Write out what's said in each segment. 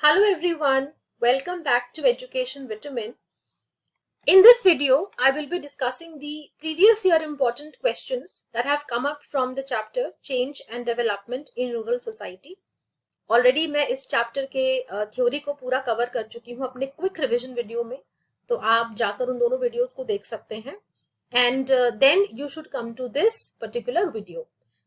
Hello everyone, welcome back to Education Vitamin. In this video, I will be discussing the previous year important questions that have come up from the chapter Change and Development in Rural Society. Already मैं इस chapter के theory को पूरा cover कर चुकी हूँ अपने quick revision video में, तो आप जाकर उन दोनों videos को देख सकते हैं. And then you should come to this particular video.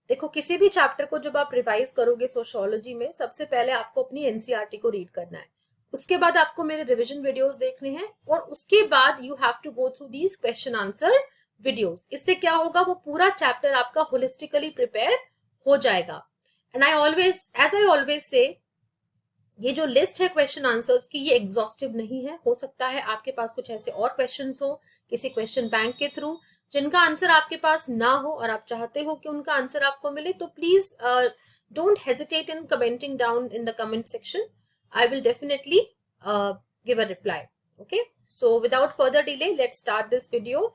देखो किसी भी चैप्टर को जब आप रिवाइज करोगे सोशियोलॉजी में सबसे पहले आपको अपनी एनसीईआरटी को रीड करना है, उसके बाद आपको मेरे रिवीजन वीडियोस देखने हैं और उसके बाद you have to go through these question answer videos. इससे क्या होगा, वो पूरा चैप्टर आपका होलिस्टिकली प्रिपेयर हो जाएगा. एंड आई ऑलवेज से ये जो लिस्ट है क्वेश्चन आंसर्स की ये एग्जॉस्टिव नहीं है. हो सकता है आपके पास कुछ ऐसे और क्वेश्चंस हो किसी क्वेश्चन बैंक के थ्रू जिनका आंसर आपके पास ना हो और आप चाहते हो कि उनका आंसर आपको मिले, तो please don't hesitate in commenting down in the comment section. I will definitely give a reply. Okay, so without further delay let's start this video.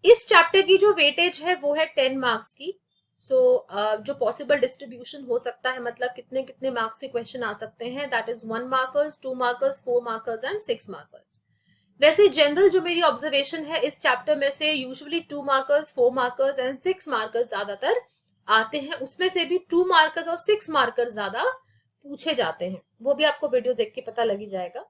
इस चैप्टर की जो वेटेज है वो है 10 मार्क्स की. सो जो पॉसिबल डिस्ट्रीब्यूशन हो सकता है, मतलब कितने कितने मार्क्स के क्वेश्चन आ सकते हैं, that is 1 markers, 2 markers, 4 markers and 6 markers. वैसे जनरल जो मेरी ऑब्जर्वेशन है इस चैप्टर में से usually 2 markers, 4 markers and 6 markers ज्यादातर आते हैं. उसमें से भी 2 मार्कर्स और 6 मार्कर्स ज्यादा पूछे जाते हैं. वो भी आपको वीडियो देख के पता लग ही जाएगा.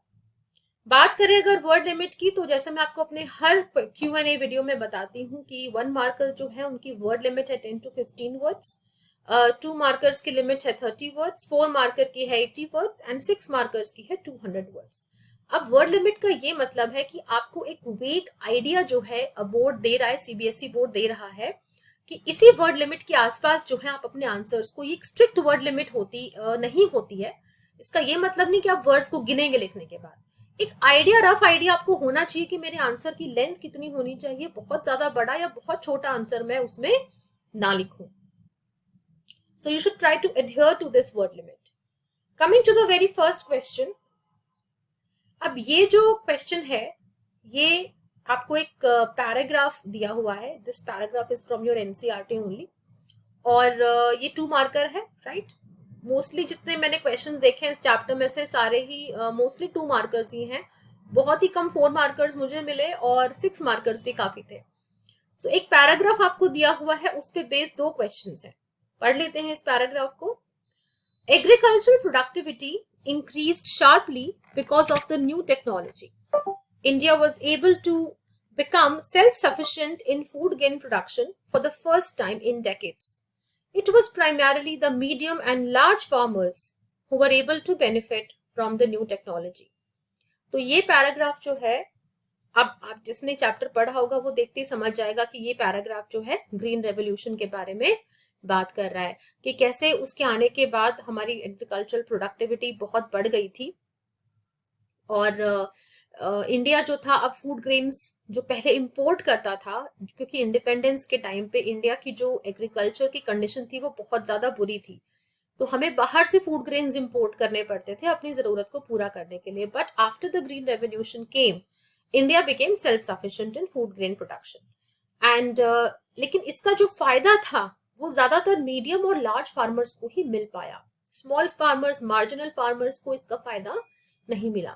बात करें अगर वर्ड लिमिट की, तो जैसे मैं आपको अपने हर Q&A वीडियो में बताती हूँ कि 1 मार्कर जो है उनकी वर्ड लिमिट है 10 to 15 वर्ड्स, 2 मार्कर्स की लिमिट है 30 वर्ड्स, 4 मार्कर की है 80 वर्ड्स एंड 6 मार्कर्स की है 200 वर्ड्स. अब वर्ड लिमिट का ये मतलब है कि आपको एक वेग आइडिया जो है बोर्ड दे रहा है, सीबीएसई बोर्ड दे रहा है कि इसी वर्ड लिमिट के आसपास जो है आप अपने आंसर्स को, ये एक स्ट्रिक्ट वर्ड लिमिट नहीं होती है. इसका ये मतलब नहीं कि आप वर्ड्स को गिनेंगे लिखने के बाद. एक आइडिया, रफ आइडिया आपको होना चाहिए कि मेरे आंसर की लेंथ कितनी होनी चाहिए, बहुत ज्यादा बड़ा या बहुत छोटा आंसर मैं उसमें ना लिखूं. So you should try to adhere to this word limit. Coming to the very first question. अब ये जो क्वेश्चन है ये आपको एक पैराग्राफ दिया हुआ है. This paragraph is from your NCERT only और ये 2 मार्कर है, राइट. मोस्टली जितने मैंने क्वेश्चंस देखे हैं इस चैप्टर में से सारे ही मोस्टली 2 मार्कर्स ही हैं. बहुत ही कम 4 मार्कर्स मुझे मिले और 6 मार्कर्स भी काफी थे. सो एक पैराग्राफ आपको दिया हुआ है, उस पे बेस्ड 2 क्वेश्चंस हैं. पढ़ लेते हैं इस पैराग्राफ को. Agricultural productivity increased sharply because of the new technology. India was able to become self-sufficient in food grain production for the first time in decades. It was primarily the medium and large farmers who were able to benefit from the new technology. तो ये paragraph जो है, अब आप जिसने chapter पढ़ा होगा वो देखते ही समझ जाएगा कि ये पैराग्राफ जो है ग्रीन रेवोल्यूशन के बारे में बात कर रहा है कि कैसे उसके आने के बाद हमारी एग्रीकल्चरल प्रोडक्टिविटी बहुत बढ़ गई थी और इंडिया जो था अब फूड ग्रेन्स जो पहले इंपोर्ट करता था, क्योंकि इंडिपेंडेंस के टाइम पे इंडिया की जो एग्रीकल्चर की कंडीशन थी वो बहुत ज्यादा बुरी थी, तो हमें बाहर से फूड ग्रेन्स इंपोर्ट करने पड़ते थे अपनी जरूरत को पूरा करने के लिए. But after the green revolution came, India became self sufficient in food grain production and लेकिन इसका जो फायदा था वो ज्यादातर मीडियम और लार्ज फार्मर्स को ही मिल पाया. स्मॉल फार्मर्स, मार्जिनल फार्मर्स को इसका फायदा नहीं मिला.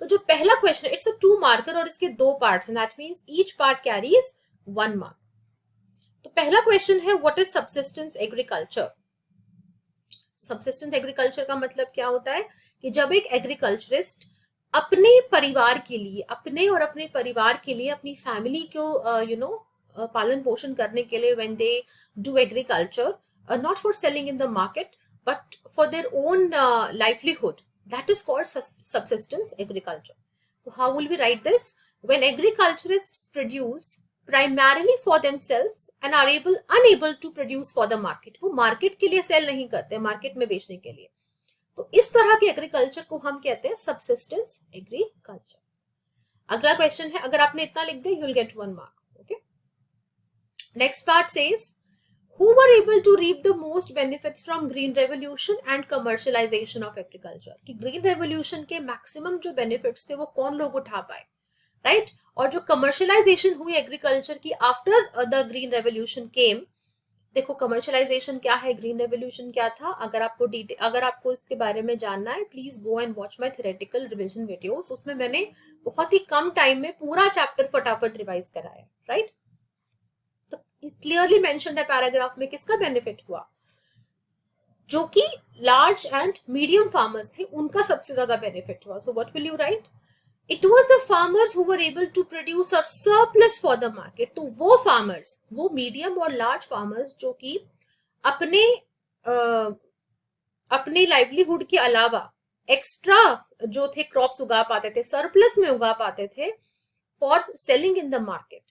तो जो पहला क्वेश्चन, इट्स अ 2 मार्कर और इसके 2 parts, that means each part carries 1 mark. तो पहला क्वेश्चन है, what is subsistence agriculture. Subsistence agriculture का मतलब क्या होता है कि जब एक एग्रीकल्चरिस्ट अपने परिवार के लिए, अपने और अपने परिवार के लिए, अपनी फैमिली को पालन पोषण करने के लिए, when they do agriculture, not for selling in the market but for their own livelihood, that is called subsistence agriculture. So how will we write this? When agriculturists produce primarily for themselves and are unable to produce for the market, वो market के लिए cell नहीं करते, market में बेचने के लिए, तो इस तरह के एग्रीकल्चर को हम कहते हैं सबसिस्टेंस एग्रीकल्चर. अगला क्वेश्चन है, अगर आपने इतना लिख दिया you will get 1 mark. Next part says, who were able to reap the most benefits from green revolution and commercialization of agriculture. कि green revolution के maximum जो benefits थे वो कौन लोग उठा पाए, right? और जो commercialization हुई agriculture की after the green revolution came, देखो कमर्शलाइजेशन क्या है, ग्रीन रेवोल्यूशन क्या था, अगर आपको इसके बारे में जानना है please go and watch my theoretical revision videos, उसमें मैंने बहुत ही कम टाइम में पूरा चैप्टर फटाफट रिवाइज कराया, राइट। तो क्लियरली मेंशन्ड है पैराग्राफ में किसका बेनिफिट हुआ, जो कि लार्ज एंड मीडियम फार्मर्स थे उनका सबसे ज्यादा बेनिफिट हुआ। So what will you write, it was the farmers who were able to produce a surplus for the market. तो वो फार्मर्स, वो मीडियम और लार्ज फार्मर्स जो कि अपने अपने लाइवलीहुड के अलावा एक्स्ट्रा जो थे क्रॉप्स उगा पाते थे, सरप्लस में उगा पाते थे for selling in the market,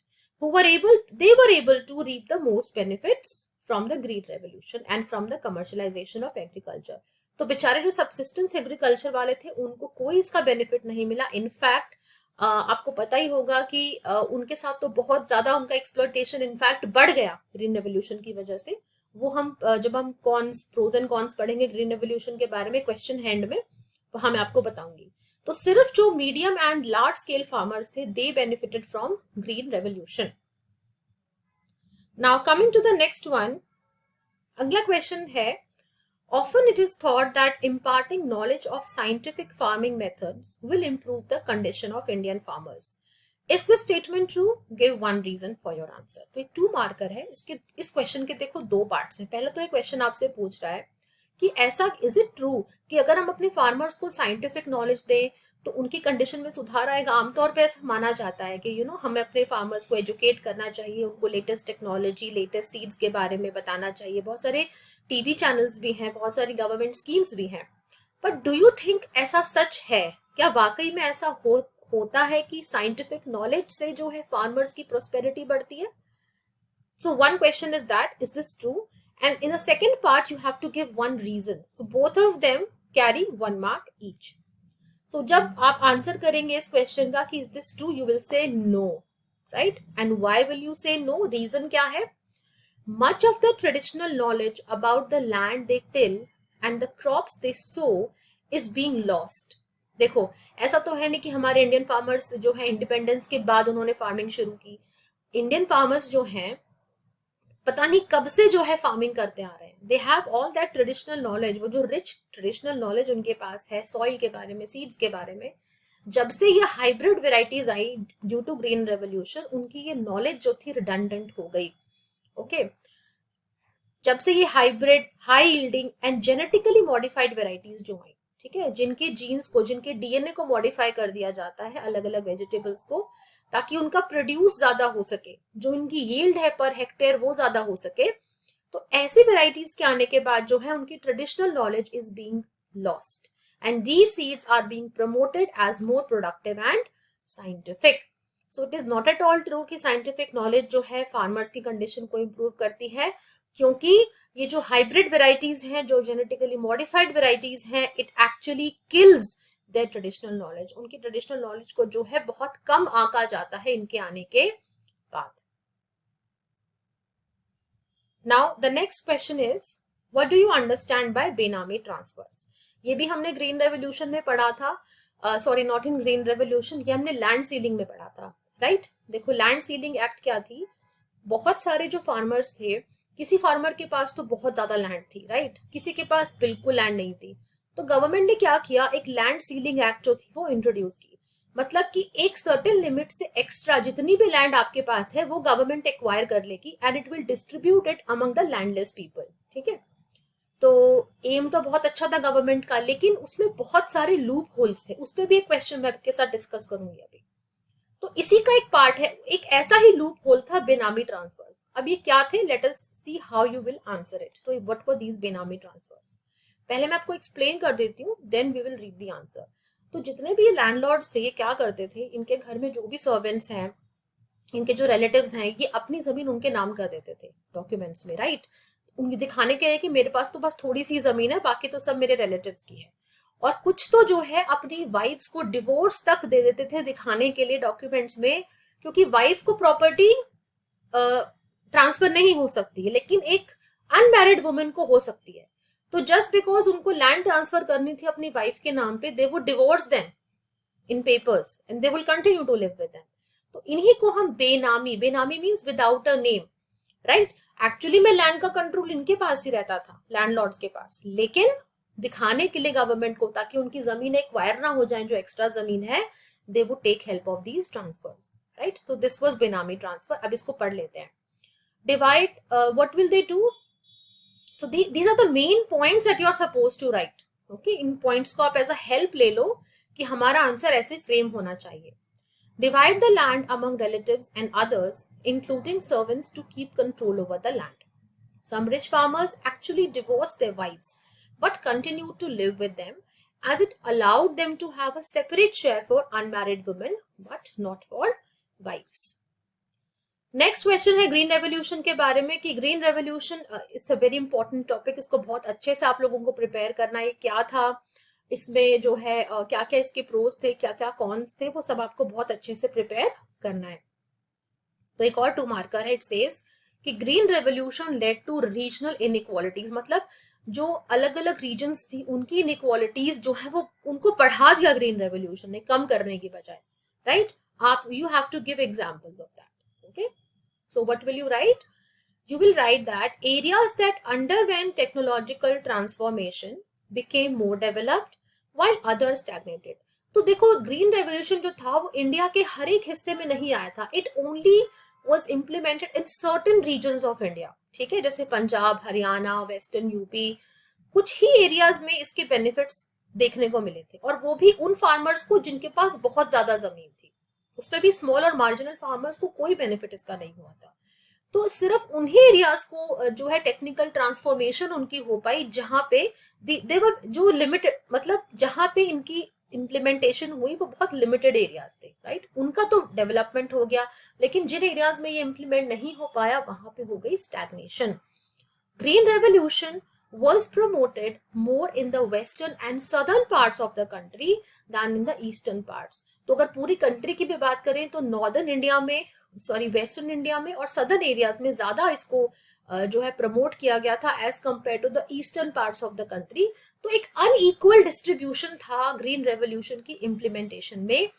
they were able to reap the most benefits from the green revolution and from the commercialization of agriculture। तो बेचारे जो सबसिस्टेंस एग्रीकल्चर वाले थे उनको कोई इसका बेनिफिट नहीं मिला। इनफैक्ट आपको पता ही होगा कि उनके साथ तो बहुत ज्यादा उनका एक्सप्लॉयटेशन इनफैक्ट बढ़ गया ग्रीन रेवोल्यूशन की वजह से। वो हम जब हम प्रोज एंड कॉन्स पढ़ेंगे ग्रीन रेवोल्यूशन के बारे में क्वेश्चन हैंड में, वहां मैं आपको बताऊंगी। तो सिर्फ जो medium and large scale farmers थे they benefited from green revolution. Now coming to the next one, अगला क्वेश्चन है, often it is thought that imparting knowledge of scientific farming methods will improve the condition of Indian farmers। Is this statement true? Give one reason for your answer। तो एक 2 marker है इसके, इस question के देखो 2 parts हैं। पहले तो ये क्वेश्चन आपसे पूछ रहा है कि ऐसा इज इट ट्रू कि अगर हम अपने फार्मर्स को साइंटिफिक नॉलेज दें तो उनकी कंडीशन में सुधार आएगा। आमतौर पे ऐसा माना जाता है कि हमें अपने फार्मर्स को एजुकेट करना चाहिए, उनको लेटेस्ट टेक्नोलॉजी, लेटेस्ट सीड्स के बारे में बताना चाहिए। बहुत सारे टीवी चैनल्स भी हैं, बहुत सारी गवर्नमेंट स्कीम्स भी हैं। बट डू यू थिंक ऐसा सच है? क्या वाकई में ऐसा होता है कि साइंटिफिक नॉलेज से जो है फार्मर्स की प्रोस्पेरिटी बढ़ती है? So one question is that, is this true? And in the second part, you have to give one reason. So both of them carry 1 mark each. So जब आप answer करेंगे इस क्वेश्चन का कि is this true, you will say no, right? And why will you say no? Reason क्या है? Much of the traditional knowledge about the land they till and the crops they sow is being lost. देखो ऐसा तो है नहीं कि हमारे Indian farmers जो है इंडिपेंडेंस के बाद उन्होंने फार्मिंग शुरू की। इंडियन फार्मर्स जो हैं पता नहीं कब से जो है फार्मिंग करते आ रहे हैं। They have all that traditional knowledge, वो जो रिच ट्रेडिशनल नॉलेज उनके पास है सॉइल के बारे में, सीड्स के बारे में। जब से ये हाइब्रिड वेराइटीज आई ड्यू टू ग्रीन रेवोल्यूशन, उनकी ये नॉलेज जो थी रिडंडेंट हो गई। ओके जब से ये hybrid, high yielding and genetically modified varieties जो आई, ठीक है, जिनके जीन्स को, जिनके डीएनए को मॉडिफाई कर दिया जाता है अलग अलग वेजिटेबल्स को, ताकि उनका प्रोड्यूस ज्यादा हो सके, जो इनकी यील्ड है पर हेक्टेयर वो ज्यादा हो सके। तो ऐसी वेराइटीज के आने के बाद जो है उनकी traditional knowledge is being lost and these seeds are being promoted as more productive and scientific. So it is not at all true कि साइंटिफिक नॉलेज जो है फार्मर्स की कंडीशन को इंप्रूव करती है, क्योंकि ये जो हाइब्रिड वेराइटीज हैं, जो जेनेटिकली मॉडिफाइड वेराइटीज हैं, it actually kills there traditional knowledge. उनकी ट्रेडिशनल नॉलेज को जो है बहुत कम आंका जाता है इनके आने के बाद। Now the next question is, what do you understand by बेनामी ट्रांसफर्स? ये भी हमने ग्रीन रेवोल्यूशन में पढ़ा था, sorry not in green revolution, ये हमने लैंड सीलिंग में पढ़ा था, राइट? देखो लैंड सीलिंग एक्ट क्या थी, बहुत सारे जो फार्मर्स थे, किसी फार्मर के पास तो बहुत ज्यादा लैंड थी, राइट, किसी के पास बिल्कुल लैंड नहीं थी। तो गवर्नमेंट ने क्या किया, एक लैंड सीलिंग एक्ट जो थी वो इंट्रोड्यूस की। मतलब कि एक सर्टेन लिमिट से एक्स्ट्रा जितनी भी लैंड आपके पास है वो गवर्नमेंट एक्वायर कर लेगी and it will distribute it among the landless people, ठीक है। तो एम तो बहुत अच्छा था गवर्नमेंट का, लेकिन उसमें बहुत सारे लूप होल्स थे। उस पर भी एक क्वेश्चन मैं आपके साथ डिस्कस करूंगी अभी। तो इसी का एक पार्ट है, एक ऐसा ही लूप होल था बेनामी ट्रांसफर्स। अब ये क्या थे, let us see how you will answer it. तो what were these benami transfers, पहले मैं आपको एक्सप्लेन कर देती हूँ, then we will read the answer. तो जितने भी ये लैंडलॉर्ड्स थे, ये क्या करते थे, इनके घर में जो भी सर्वेंट्स हैं, इनके जो रिलेटिव्स हैं, ये अपनी जमीन उनके नाम कर देते थे डॉक्यूमेंट्स में, राइट? उनके दिखाने के लिए कि मेरे पास तो बस थोड़ी सी जमीन है, बाकी तो सब मेरे रिलेटिव्स की है। और कुछ तो जो है अपनी वाइफ्स को डिवोर्स तक दे देते थे दिखाने के लिए डॉक्यूमेंट्स में, क्योंकि वाइफ को प्रॉपर्टी ट्रांसफर नहीं हो सकती है, लेकिन एक अनमैरिड वुमेन को हो सकती है। तो जस्ट बिकॉज उनको लैंड ट्रांसफर करनी थी अपनी वाइफ के नाम पे, they would divorce them in papers and they will continue to live with them. तो इन्हीं को हम benami, benami means without a name, right. Actually में लैंड का कंट्रोल इनके पास ही रहता था, लैंडलॉर्ड्स के पास, लेकिन दिखाने के लिए गवर्नमेंट को, ताकि उनकी जमीन एक्वायर ना हो जाए जो एक्स्ट्रा जमीन है, they would take help of these transfers, right. तो दिस वाज बेनामी ट्रांसफर। अब इसको पढ़ लेते हैं। Divide, what will they do? So these are the main points that you are supposed to write. Okay, in points को आप as a help ले लो कि हमारा आंसर ऐसे फ्रेम होना चाहिए. Divide the land among relatives and others, including servants, to keep control over the land. Some rich farmers actually divorced their wives, but continued to live with them, as it allowed them to have a separate share for unmarried women, but not for wives. Next question है green revolution के बारे में, कि green revolution it's a very important topic, इसको बहुत अच्छे से आप लोगों को प्रिपेयर करना है। क्या था इसमें जो है, क्या क्या इसके प्रोज थे, क्या क्या कॉन्स थे, वो सब आपको बहुत अच्छे से प्रिपेयर करना है। तो एक और 2 मार्कर है। इट सेज कि green revolution led to regional inequalities, मतलब जो अलग अलग रीजन्स थी उनकी इनइक्वालिटीज जो है वो उनको बढ़ा दिया ग्रीन रेवोल्यूशन ने, कम करने की बजाय, राइट। आप you have to give examples of that. Okay, so what will you write? You will write that areas that underwent technological transformation became more developed while others stagnated. तो देखो green revolution जो था वो India के हर एक हिस्से में नहीं आया था, it only was implemented in certain regions of India, ठीक है, जैसे पंजाब, हरियाणा, वेस्टर्न यूपी, कुछ ही एरियाज में इसके बेनिफिट्स देखने को मिले थे, और वो भी उन फार्मर्स को जिनके पास बहुत ज्यादा जमीन थी। उसमें भी स्मॉल और मार्जिनल फार्मर्स को कोई बेनिफिट इसका नहीं हुआ था। तो सिर्फ उन्हीं एरियाज को जो है टेक्निकल ट्रांसफॉर्मेशन उनकी हो पाई जहां पे देवर जो लिमिटेड, मतलब जहां पे इनकी इम्प्लीमेंटेशन हुई वो बहुत लिमिटेड एरियाज थे, राइट। उनका तो डेवलपमेंट हो गया, लेकिन जिन एरियाज में ये इम्प्लीमेंट नहीं हो पाया वहां पे हो गई stagnation. Green revolution was promoted more in the western and southern parts of the country than in the eastern parts. तो अगर पूरी कंट्री की भी बात करें तो नॉर्दर्न इंडिया में, सॉरी वेस्टर्न इंडिया में और सदर्न एरियाज में ज्यादा इसको जो है प्रमोट किया गया था as compare to the eastern parts of the country. तो एक अनइक्वल डिस्ट्रीब्यूशन था ग्रीन रेवोल्यूशन की इम्प्लीमेंटेशन में।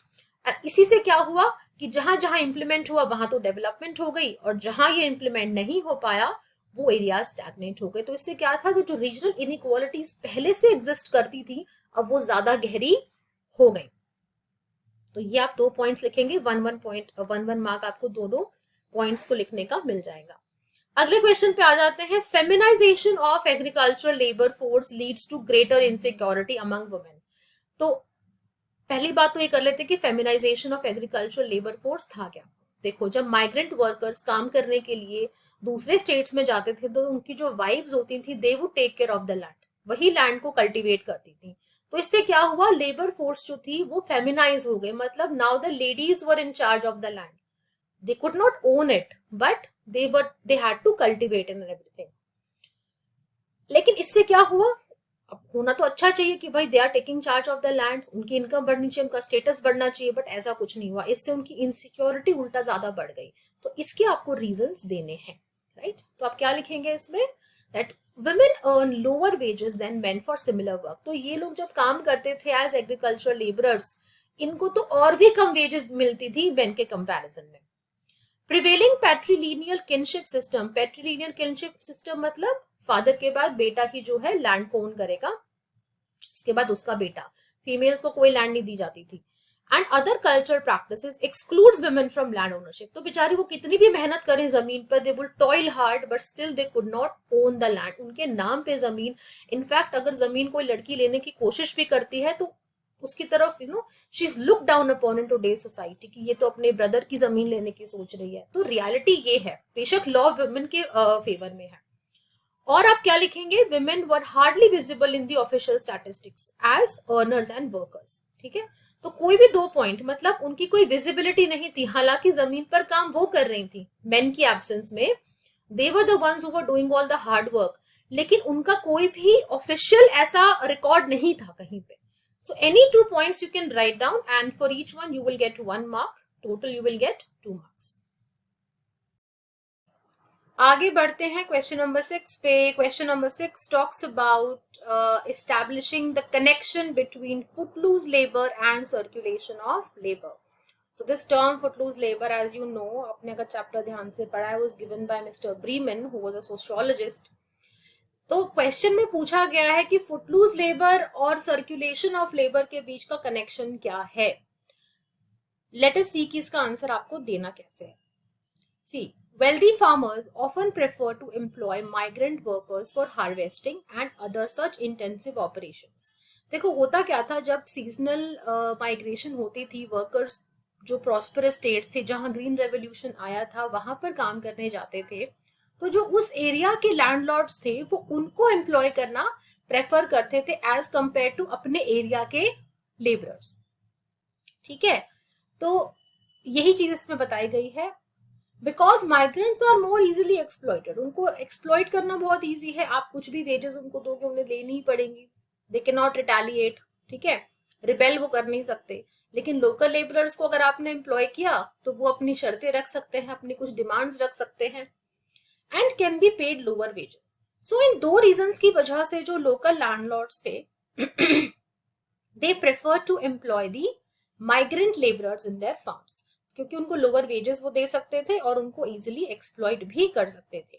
इसी से क्या हुआ कि जहां जहां इंप्लीमेंट हुआ वहां तो डेवलपमेंट हो गई, और जहां ये इंप्लीमेंट नहीं हो पाया वो एरिया स्टैग्नेट हो गए। तो इससे क्या था, जो रीजनल इनइक्वालिटीज पहले से एग्जिस्ट करती थी अब वो ज्यादा गहरी हो गई। तो ये आप 2 पॉइंट्स लिखेंगे, 1 मार्क आपको दोनों पॉइंट्स को लिखने का मिल जाएगा। अगले क्वेश्चन पे आ जाते हैं। Feminisation of agricultural labour force leads to greater insecurity among women. तो पहली बात तो ये कर लेते हैं कि feminisation of agricultural labour force था क्या। देखो, जब माइग्रेंट वर्कर्स काम करने के लिए दूसरे स्टेट्स में जाते थे तो उनकी जो वाइफ्स होती थी they would take care of the land, वही लैंड को कल्टीवेट करती थी। तो इससे क्या हुआ, लेबर फोर्स जो थी वो फेमिनाइज हो गई, मतलब now the ladies were in charge of the land, they could not own it but they had to cultivate and everything. लेकिन इससे क्या हुआ, अब होना तो अच्छा चाहिए कि भाई they are taking charge of the land, उनकी इनकम बढ़नी चाहिए, उनका स्टेटस बढ़ना चाहिए, बट ऐसा कुछ नहीं हुआ। इससे उनकी इनसिक्योरिटी उल्टा ज्यादा बढ़ गई। तो इसके आपको रीजंस देने हैं, राइट। तो आप क्या लिखेंगे इसमें, that women earn lower wages than men for similar work। तो ये लोग जब काम करते थे एज एग्रीकल्चरल लेबरर्स, इनको तो और भी कम वेजेस मिलती थी मेन के कंपैरिजन में। Prevailing पैट्रिलिनियल kinship system, पैट्रिलिनियल kinship system मतलब फादर के बाद बेटा ही जो है लैंड को ओन करेगा, उसके बाद उसका बेटा, फीमेल्स को कोई लैंड नहीं दी जाती थी। And other cultural practices excludes women from land ownership. तो बेचारी वो कितनी भी मेहनत करें जमीन पर, they will toil hard but still they could not own the land. उनके नाम पे जमीन, इनफैक्ट अगर जमीन कोई लड़की लेने की कोशिश भी करती है तो उसकी तरफ she is look down upon in today society कि ये तो अपने ब्रदर की जमीन लेने की सोच रही है। तो रियलिटी ये है, बेशक लॉ वुमेन के फेवर में है। और आप क्या लिखेंगे, women were hardly visible in the official statistics as earners and workers। ठीक है, तो कोई भी 2 पॉइंट, मतलब उनकी कोई विजिबिलिटी नहीं थी, हालांकि जमीन पर काम वो कर रही थी मेन की एब्सेंस में, they were the ones who were doing all the hard work, लेकिन उनका कोई भी ऑफिशियल ऐसा रिकॉर्ड नहीं था कहीं पे। So any 2 points you can write down and for each one you will get 1 mark, total you will get 2 marks। आगे बढ़ते हैं क्वेश्चन नंबर 6 पे। Question number 6 talks about establishing the connection between footloose labour and circulation of labour. So this term footloose labor, as you know, आपने अगर chapter ध्यान से पढ़ा है, was given by Mr. Bremen, who was a sociologist. तो question में पूछा गया है कि फुटलूज लेबर और सर्कुलेशन ऑफ लेबर के बीच का कनेक्शन क्या है. लेट अस सी कि इसका आंसर आपको देना कैसे है. सी, wealthy farmers often prefer to employ migrant workers for harvesting and other such intensive operations. देखो होता क्या था, जब सीजनल माइग्रेशन होती थी, वर्कर्स जो प्रॉस्परस स्टेट्स थे जहां ग्रीन रेवोल्यूशन आया था वहां पर काम करने जाते थे, तो जो उस एरिया के लैंडलॉर्ड्स थे वो उनको एम्प्लॉय करना प्रेफर करते थे एज कंपेयर टू अपने एरिया के लेबरर्स. ठीक है, तो यही चीज इसमें बताई गई है. Because migrants are more easily exploited, उनको एक्सप्लॉइट करना बहुत ईजी है. आप कुछ भी वेजेस उनको दोगे, उन्हें लेनी ही पड़ेंगी. They can not retaliate. ठीक है, रिबेल वो कर नहीं सकते. लेकिन लोकल लेबरर्स को अगर आपने एम्प्लॉय किया तो वो अपनी शर्तें रख सकते हैं, अपनी कुछ डिमांड्स रख सकते हैं, and can be paid lower wages. So इन दो रीजंस की वजह से जो लोकल लैंडलॉर्ड्स थे they prefer to employ the migrant labourers in their farms, क्योंकि उनको लोअर वेजेस वो दे सकते थे और उनको इजिली एक्सप्लॉइट भी कर सकते थे.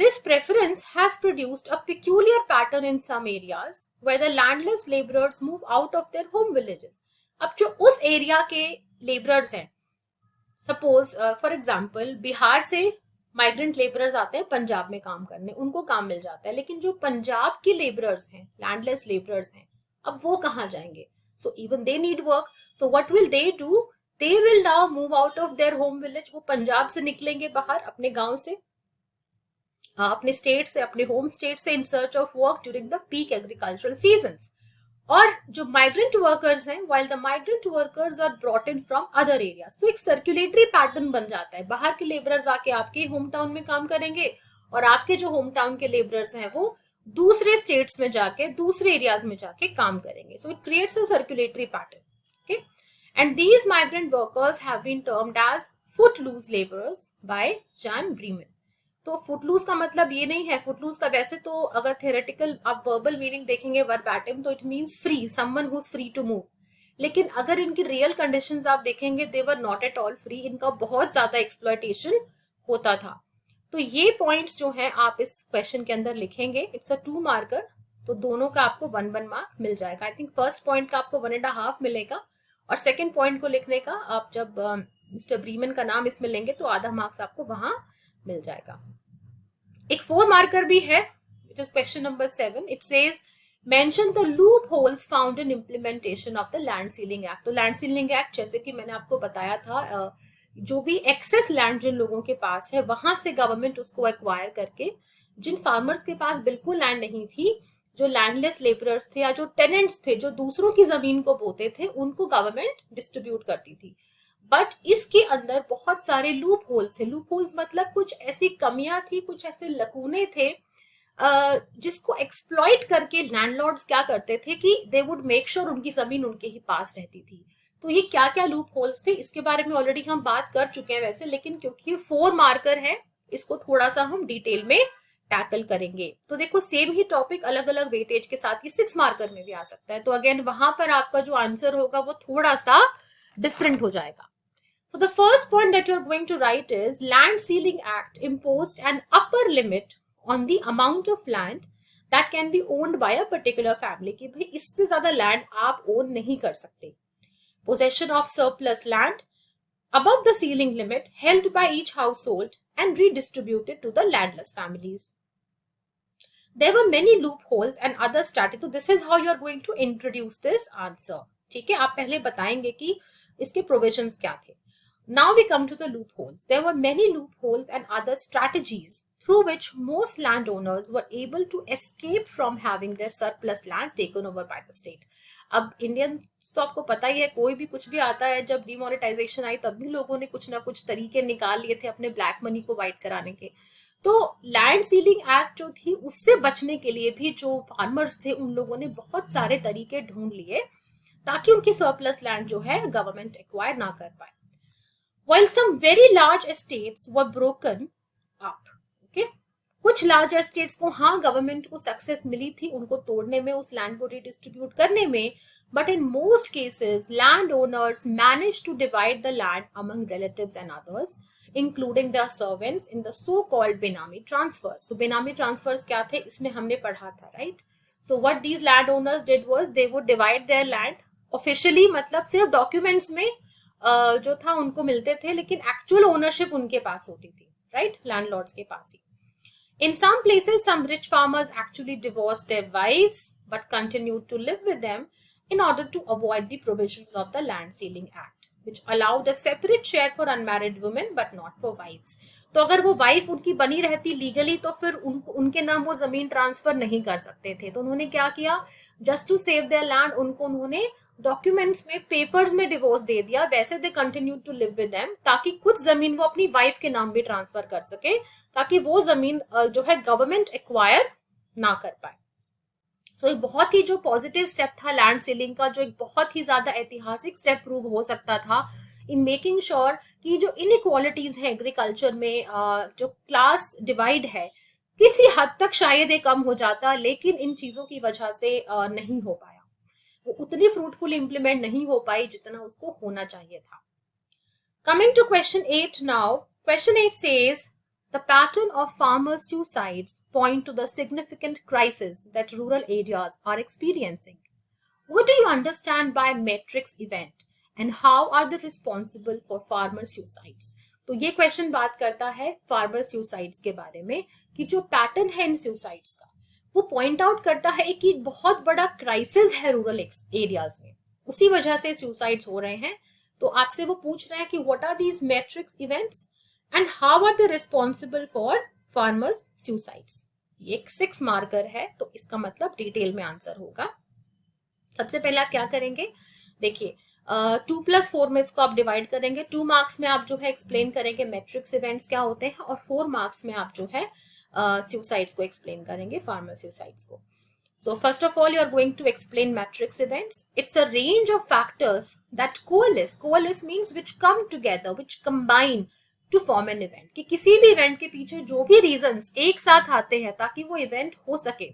This preference has produced a peculiar pattern in some areas where the landless labourers move out of their home villages. अब जो उस एरिया के लेबरर्स हैं, सपोज फॉर एग्जांपल बिहार से माइग्रेंट लेबरर्स आते हैं पंजाब में काम करने, उनको काम मिल जाता है. लेकिन जो पंजाब के लेबरर्स हैं, लैंडलेस लेबरर्स हैं, अब वो कहाँ जाएंगे? So even they need work. तो what will they do? They will now move out of their home village. वो पंजाब से निकलेंगे बाहर, अपने गांव से, अपने स्टेट से, अपने होम स्टेट से, in search of work during the peak agricultural seasons. और जो माइग्रेंट वर्कर्स हैं, while the migrant workers are brought in from other areas, तो एक सर्कुलेटरी पैटर्न बन जाता है. बाहर के लेबरर्स आके आपके होम टाउन में काम करेंगे और आपके जो होम टाउन के लेबरर्स हैं वो दूसरे स्टेट्स में जाके, दूसरे एरियाज में जाके काम करेंगे. So it creates a circulatory pattern. Okay, and these migrant workers have been termed as footloose laborers by Jan Bremen. तो footloose का मतलब ये नहीं है. footloose का वैसे तो अगर theoretical आप verbal meaning देखेंगे verbatim तो it means free, someone who's free to move. लेकिन अगर इनकी real conditions आप देखेंगे, they were not at all free. इनका बहुत ज्यादा exploitation होता था. तो ये points जो हैं आप इस question के अंदर लिखेंगे. It's a 2 marker. तो दोनों का आपको 1 mark मिल जाएगा. I think first point का आपको 1.5 मिलेगा और सेकेंड पॉइंट को लिखने का आप जब मिस्टर ब्रीमन का नाम इसमें लेंगे तो आधा मार्क्स आपको वहां मिल जाएगा. एक 4 मार्कर भी है, it is question number 7. It says mention the loop holes found in implementation of the land ceiling act. तो लैंड सीलिंग एक्ट, जैसे कि मैंने आपको बताया था, जो भी एक्सेस लैंड जिन लोगों के पास है वहां से गवर्नमेंट उसको एक्वायर करके, जिन फार्मर्स के पास बिल्कुल लैंड नहीं थी, जो लैंडलेस लेबरर्स थे या जो टेनेंट्स थे जो दूसरों की जमीन को बोते थे, उनको गवर्नमेंट डिस्ट्रीब्यूट करती थी. बट इसके अंदर बहुत सारे लूप होल्स थे. लूप होल्स मतलब कुछ ऐसी कमियां थी, कुछ ऐसे लकूने थे जिसको एक्सप्लॉइट करके लैंडलॉर्ड्स क्या करते थे कि दे वुड मेक श्योर उनकी जमीन उनके ही पास रहती थी. तो ये क्या क्या लूप होल्स थे इसके बारे में ऑलरेडी हम बात कर चुके हैं वैसे, लेकिन क्योंकि 4 मार्कर है इसको थोड़ा सा हम डिटेल में टैकल करेंगे. तो देखो सेम ही टॉपिक अलग अलग वेटेज के साथ ही 6 मार्कर में भी आ सकता है. तो अगेन वहां पर आपका जो आंसर होगा वो थोड़ा सा डिफरेंट हो जाएगा. So the first point that you're going to write is Land Ceiling Act imposed an upper limit on the amount of land that can be owned by a particular family. कि भाई इससे ज्यादा land आप own नहीं कर सकते. Possession of surplus land above the ceiling limit held by each household and redistributed to the landless families. There were many loopholes and other strategies. So this is how you are going to introduce this answer. ठीक है, आप पहले बताएंगे कि इसके provisions क्या थे. Now we come to the loopholes. There were many loopholes and other strategies through which most landowners were able to escape from having their surplus land taken over by the state. अब Indian तो आपको पता ही है, कोई भी कुछ भी आता है, जब डिमोनेटाइजेशन आई तब भी लोगों ने कुछ ना कुछ तरीके निकाल लिए थे अपने ब्लैक मनी को वाइट कराने के. तो लैंड सीलिंग एक्ट जो थी उससे बचने के लिए भी जो फार्मर्स थे उन लोगों ने बहुत सारे तरीके ढूंढ लिए ताकि उनकी सरप्लस लैंड जो है गवर्नमेंट एक्वायर ना कर पाए. While some very large estates were broken up, okay, कुछ लार्ज एस्टेट्स को हाँ गवर्नमेंट को सक्सेस मिली थी उनको तोड़ने में, उस लैंड को रिडिस्ट्रीब्यूट करने में, but in most cases landowners managed to divide the land among relatives and others, including their servants, in the so called benami transfers. तो benami transfers क्या थे, इसमें हमने पढ़ा था, right? So what these landowners did was they would divide their land officially, मतलब सिर्फ documents में जो था उनको मिलते थे, लेकिन actual ownership उनके पास होती थी, right? Landlords के पास ही. In some places, some rich farmers actually divorced their wives but continued to live with them in order to avoid the provisions of the Land Ceiling Act, which allowed a separate share for unmarried women but not for wives. तो अगर वो wife उनकी बनी रहती legally तो फिर उनके नाम वो जमीन ट्रांसफर नहीं कर सकते थे. तो उन्होंने क्या किया, just to save their land, उनको उन्होंने डॉक्यूमेंट्स में, पेपर्स में डिवोर्स दे दिया. वैसे they continue to live with them, ताकि कुछ जमीन वो अपनी वाइफ के नाम भी ट्रांसफर कर सके, ताकि वो जमीन जो है गवर्नमेंट एक्वायर ना कर पाए. सो एक बहुत ही जो पॉजिटिव स्टेप था लैंड सीलिंग का, जो एक बहुत ही ज्यादा ऐतिहासिक स्टेप प्रूव हो सकता था इन मेकिंग श्योर कि जो इनइक्वालिटीज है एग्रीकल्चर में, जो क्लास डिवाइड है, किसी हद तक शायद ये कम हो जाता, लेकिन इन चीजों की वजह से नहीं हो पाया. वो उतनी फ्रूटफुल इंप्लीमेंट नहीं हो पाई जितना उसको होना चाहिए था. Coming to question 8 now. Question 8 says the pattern of farmers' suicides point to the significant crisis that rural areas are experiencing. What do you understand by matrix event and how are they responsible for farmer suicides? तो ये question बात करता है farmer suicides के बारे में कि जो पैटर्न है इन सुसाइड्स का, वो पॉइंट आउट करता है कि एक बहुत बड़ा क्राइसिस है रूरल एरियाज में, उसी वजह से सुसाइड्स हो रहे हैं. तो आपसे वो पूछ रहे हैं कि what are these matrix events and how are they responsible for farmers suicides. ये एक 6 मार्कर है, तो इसका मतलब डिटेल में आंसर होगा. सबसे पहले आप क्या करेंगे, देखिए 2+4 में इसको आप डिवाइड करेंगे. 2 मार्क्स में आप जो है एक्सप्लेन करेंगे मैट्रिक्स इवेंट्स क्या होते हैं, और 4 मार्क्स में आप जो है सुसाइड्स को एक्सप्लेन करेंगे, फार्मर सुसाइड्स को. So first of all, you are going to explain matrix events. It's a range of factors that coalesce. Coalesce means which come together, which combine to form an event. कि किसी भी event के पीछे जो भी reasons एक साथ आते हैं ताकि वो इवेंट हो सके,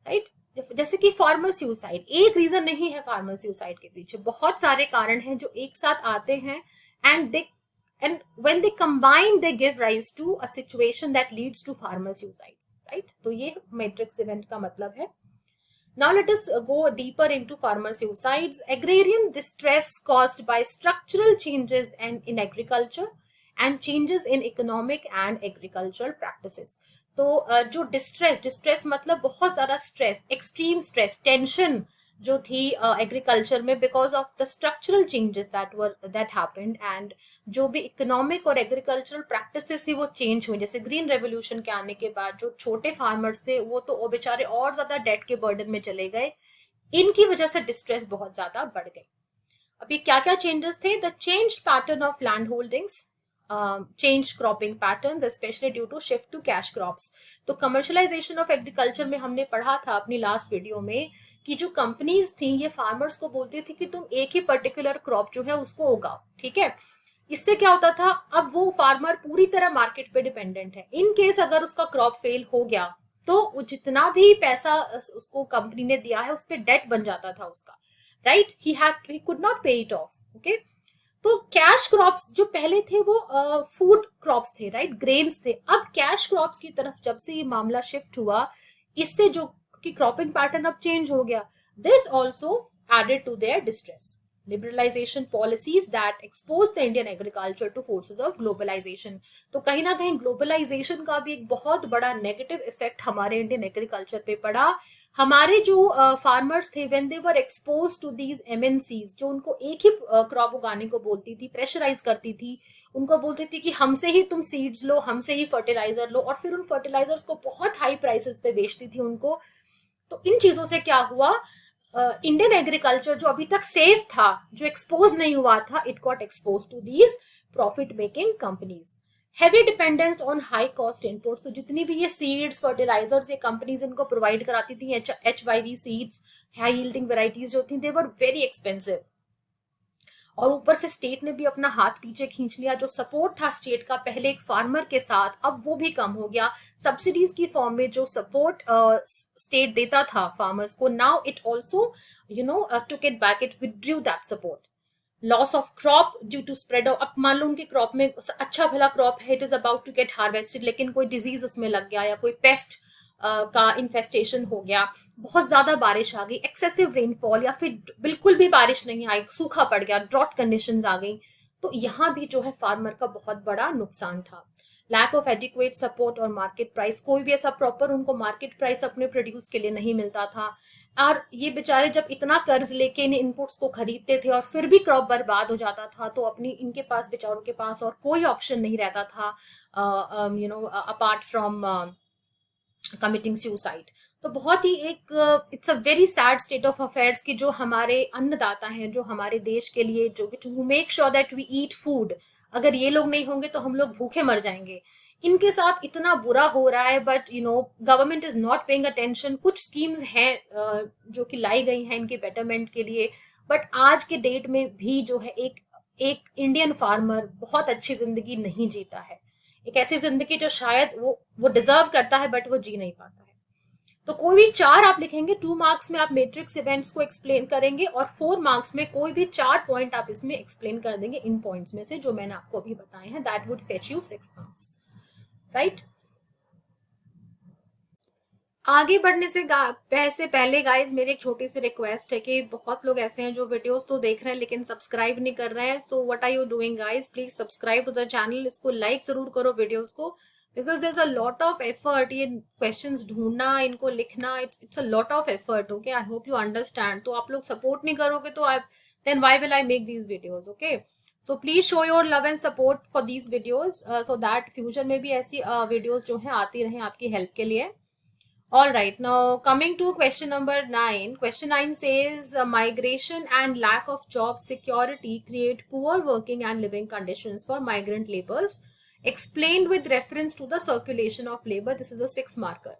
राइट? जैसे कि फार्मर सुसाइड एक रीजन नहीं है, फार्मर सुसाइड के पीछे बहुत सारे कारण हैं जो एक साथ आते हैं, and when they combine they give rise to a situation that leads to farmer suicides, right? तो ये matrix event का मतलब है. Now let us go deeper into farmer suicides. Agrarian distress caused by structural changes in agriculture and changes in economic and agricultural practices. तो जो distress मतलब बहुत ज्यादा स्ट्रेस, एक्सट्रीम स्ट्रेस, टेंशन जो थी एग्रीकल्चर में because of the structural changes that happened, and जो भी इकोनॉमिक और एग्रीकल्चरल प्रैक्टिसेस थी वो चेंज हुई. जैसे ग्रीन रेवोल्यूशन के आने के बाद जो छोटे फार्मर्स थे वो तो बेचारे और ज्यादा डेट के बर्डन में चले गए. इनकी वजह से डिस्ट्रेस बहुत ज्यादा बढ़ गई. अब ये क्या क्या चेंजेस थे? The changed pattern of land holdings, changed cropping patterns, especially due to shift to cash crops. तो commercialization of agriculture में हमने पढ़ा था अपनी लास्ट वीडियो में कि जो कंपनीज थी ये फार्मर्स को बोलती थी कि तुम एक ही पर्टिकुलर क्रॉप जो है उसको उगाओ, ठीक है? इससे क्या होता था, अब वो फार्मर पूरी तरह मार्केट पे डिपेंडेंट है. इन केस अगर उसका क्रॉप फेल हो गया तो जितना भी पैसा उसको कंपनी ने दिया है उस पर डेट बन जाता था उसका, राइट? ही कुड नॉट पे इट ऑफ. ओके, तो कैश क्रॉप्स जो पहले थे वो फूड क्रॉप्स थे, राइट? ग्रेन्स थे. अब कैश क्रॉप्स की तरफ जब से ये मामला शिफ्ट हुआ, इससे जो कि क्रॉपिंग पैटर्न अब चेंज हो गया, this also added to their distress. Liberalisation policies that expose the Indian agriculture to forces of globalisation. तो कहीं ना कहीं ग्लोबलाइजेशन का भी एक बहुत बड़ा नेगेटिव इफेक्ट हमारे इंडियन एग्रीकल्चर पे पड़ा. हमारे जो फार्मर्स थे when they were expose to these MNCs, जो उनको एक ही क्रॉप उगाने को बोलती थी, प्रेशराइज करती थी, उनको बोलती थी कि हमसे ही तुम सीड्स लो, हमसे ही फर्टिलाइजर लो, और फिर उन फर्टिलाइजर्स को बहुत हाई प्राइसेस पे बेचती थी उनको. तो इन चीजों से क्या हुआ, इंडियन एग्रीकल्चर जो अभी तक सेफ था, जो एक्सपोज नहीं हुआ था, it got expose to these profit making companies. Heavy dependence on high cost inputs. तो जितनी भी ये सीड्स, फर्टिलाइजर्स ये कंपनीज इनको प्रोवाइड कराती थी, HYV seeds, high yielding varieties जो थी, दे वर वेरी एक्सपेंसिव. और ऊपर से स्टेट ने भी अपना हाथ पीछे खींच लिया। जो सपोर्ट था स्टेट का पहले एक फार्मर के साथ, अब वो भी कम हो गया। सब्सिडीज की फॉर्म में जो सपोर्ट स्टेट देता था फार्मर्स को, now it also took it back, it withdrew that support. Loss of crop due to spread of, अब मान लो उनके क्रॉप में अच्छा भला क्रॉप है, it is about to get harvested, लेकिन कोई डिजीज उसमें लग गया या कोई पेस्ट का इन्फेस्टेशन हो गया, बहुत ज्यादा बारिश आ गई, एक्सेसिव रेनफॉल, या फिर बिल्कुल भी बारिश नहीं आई, सूखा पड़ गया, ड्रॉट कंडीशंस आ गई, तो यहाँ भी जो है फार्मर का बहुत बड़ा नुकसान था। लैक ऑफ एडिक्वेट सपोर्ट और मार्केट प्राइस, कोई भी ऐसा प्रॉपर उनको मार्केट प्राइस अपने प्रोड्यूस के लिए नहीं मिलता था। और ये बेचारे जब इतना कर्ज लेके इन इनपुट्स को खरीदते थे और फिर भी क्रॉप बर्बाद हो जाता था, तो अपनी इनके पास बेचारों के पास और कोई ऑप्शन नहीं रहता था अपार्ट फ्रॉम कमिटिंग सुसाइड। तो बहुत ही एक it's a very sad state of affairs कि जो हमारे अन्नदाता हैं, जो हमारे देश के लिए, जो to make sure that we eat food, अगर ये लोग नहीं होंगे तो हम लोग भूखे मर जाएंगे, इनके साथ इतना बुरा हो रहा है। But government is not paying attention. कुछ स्कीम्स हैं जो कि लाई गई हैं इनके बेटरमेंट के लिए, बट आज के डेट में भी जो है एक इंडियन फार्मर बहुत अच्छी जिंदगी नहीं जीता है। एक ऐसी जिंदगी जो शायद वो डिजर्व करता है, बट वो जी नहीं पाता है। तो कोई भी 4 आप लिखेंगे, 2 मार्क्स में आप मैट्रिक्स इवेंट्स को एक्सप्लेन करेंगे, और 4 मार्क्स में कोई भी 4 पॉइंट आप इसमें एक्सप्लेन कर देंगे इन पॉइंट्स में से जो मैंने आपको अभी बताए हैं। That would fetch you 6 marks, right. आगे बढ़ने से पहले गाइज मेरी एक छोटी सी रिक्वेस्ट है कि बहुत लोग ऐसे हैं जो वीडियोस तो देख रहे हैं लेकिन सब्सक्राइब नहीं कर रहे हैं। So what are you doing guys, please subscribe to the channel, इसको लाइक जरूर करो वीडियोस को, because there is a lot of effort. ये क्वेश्चंस ढूंढना, इनको लिखना, it's a lot of effort. Okay, I hope you understand. तो आप लोग सपोर्ट नहीं करोगे तो then why will I make these videos? Okay, so please show your love and support for these videos so that future में भी ऐसी videos जो है आती रहे आपकी हेल्प के लिए। All right, now coming to question number 9. Question 9 says migration and lack of job security create poor working and living conditions for migrant laborers. Explained with reference to the circulation of labor. This is a 6 marker.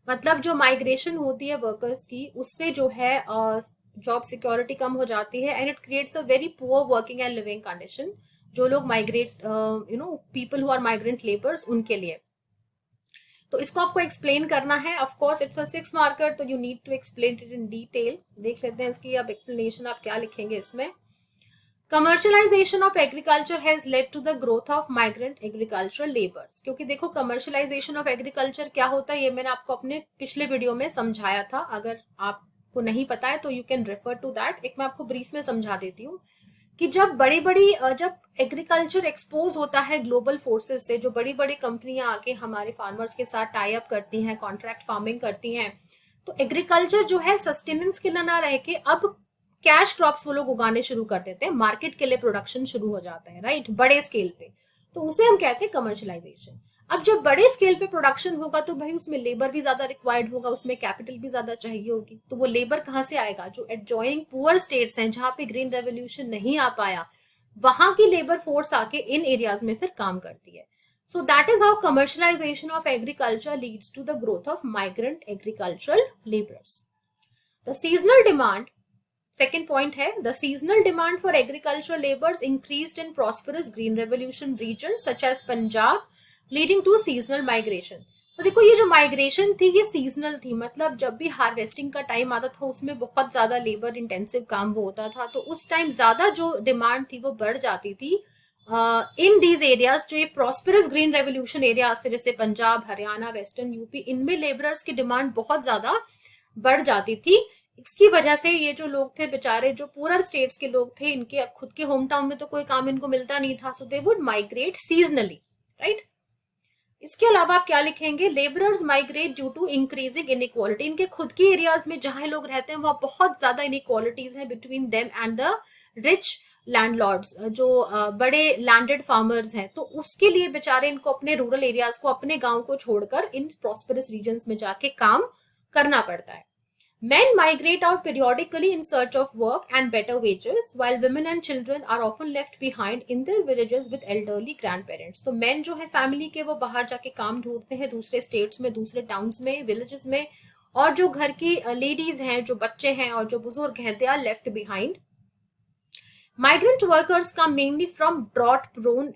मतलब जो migration होती है workers की, उससे जो है job security कम हो जाती है, and it creates a very poor working and living condition. जो लोग migrate people who are migrant labours, उनके लिए। तो इसको आपको एक्सप्लेन करना है। Of course it's a 6 marker, तो you need to explain it in detail. देख लेते हैं इसकी अब एक्सप्लेनेशन आप क्या लिखेंगे इसमें। Commercialisation of agriculture has led to the growth of migrant agricultural labours. क्योंकि देखो कमर्शलाइजेशन ऑफ एग्रीकल्चर क्या होता है, ये मैंने आपको अपने पिछले वीडियो में समझाया था। अगर आपको नहीं पता है तो you can refer to that. एक मैं आपको ब्रीफ में समझा देती हूँ कि जब जब एग्रीकल्चर एक्सपोज होता है ग्लोबल फोर्सेस से, जो बड़ी बड़ी कंपनियां आके हमारे फार्मर्स के साथ टाई अप करती हैं, कॉन्ट्रैक्ट फार्मिंग करती हैं, तो एग्रीकल्चर जो है सस्टेनेंस के लिए ना रह के अब कैश क्रॉप्स वो लोग उगाने शुरू कर देते हैं, मार्केट के लिए प्रोडक्शन शुरू हो जाता है, राइट, बड़े स्केल पे। तो उसे हम कहते हैं कमर्शलाइजेशन। अब जब बड़े स्केल पे प्रोडक्शन होगा तो भाई उसमें लेबर भी ज्यादा रिक्वायर्ड होगा, उसमें कैपिटल भी ज्यादा चाहिए होगी। तो वो लेबर कहाँ से आएगा? जो एडजॉइनिंग पुअर स्टेट्स हैं, जहां पे ग्रीन रेवोल्यूशन नहीं आ पाया, वहां की लेबर फोर्स आके इन एरियाज में फिर काम करती है। So that is how commercialisation of agriculture leads to the growth of migrant agricultural labours. The seasonal demand, second point है, the seasonal demand for agricultural labours increased in prosperous green revolution region such as Punjab, leading to seasonal migration. तो देखो ये जो migration थी ये seasonal थी, मतलब जब भी हार्वेस्टिंग का टाइम आता था उसमें बहुत ज्यादा लेबर इंटेंसिव काम वो होता था, तो उस टाइम ज्यादा जो डिमांड थी वो बढ़ जाती थी इन दीज एरियाज। जो ये प्रॉस्परस ग्रीन रेवोल्यूशन एरियाज थे जैसे पंजाब, हरियाणा, वेस्टर्न यूपी, इनमें लेबरर्स की डिमांड बहुत ज्यादा बढ़ जाती थी। इसकी वजह से ये जो लोग थे बेचारे, जो पूरर स्टेट्स के लोग थे, इनके खुद के होम टाउन में तो कोई काम इनको मिलता नहीं था, so they would migrate seasonally, right. इसके अलावा आप क्या लिखेंगे? Labourers migrate due to increasing inequality. इनके खुद के एरियाज में जहां लोग रहते हैं वहां बहुत ज्यादा इनइक्वालिटीज है between them and the rich landlords, जो बड़े लैंडेड फार्मर्स हैं। तो उसके लिए बेचारे इनको अपने रूरल एरियाज को, अपने गांव को छोड़कर इन प्रॉस्परस रीजन्स में जाके काम करना पड़ता है। Men migrate out periodically in search of work and better wages, while women and children are often left behind in their villages with elderly grandparents. तो men जो है फैमिली के, वो बाहर जाके काम ढूंढते हैं दूसरे स्टेट्स में, दूसरे टाउन्स में, विलेजेस में, और जो घर की लेडीज हैं, जो बच्चे हैं और जो बुजुर्ग हैं, they are left behind. Migrant workers का mainly from drought prone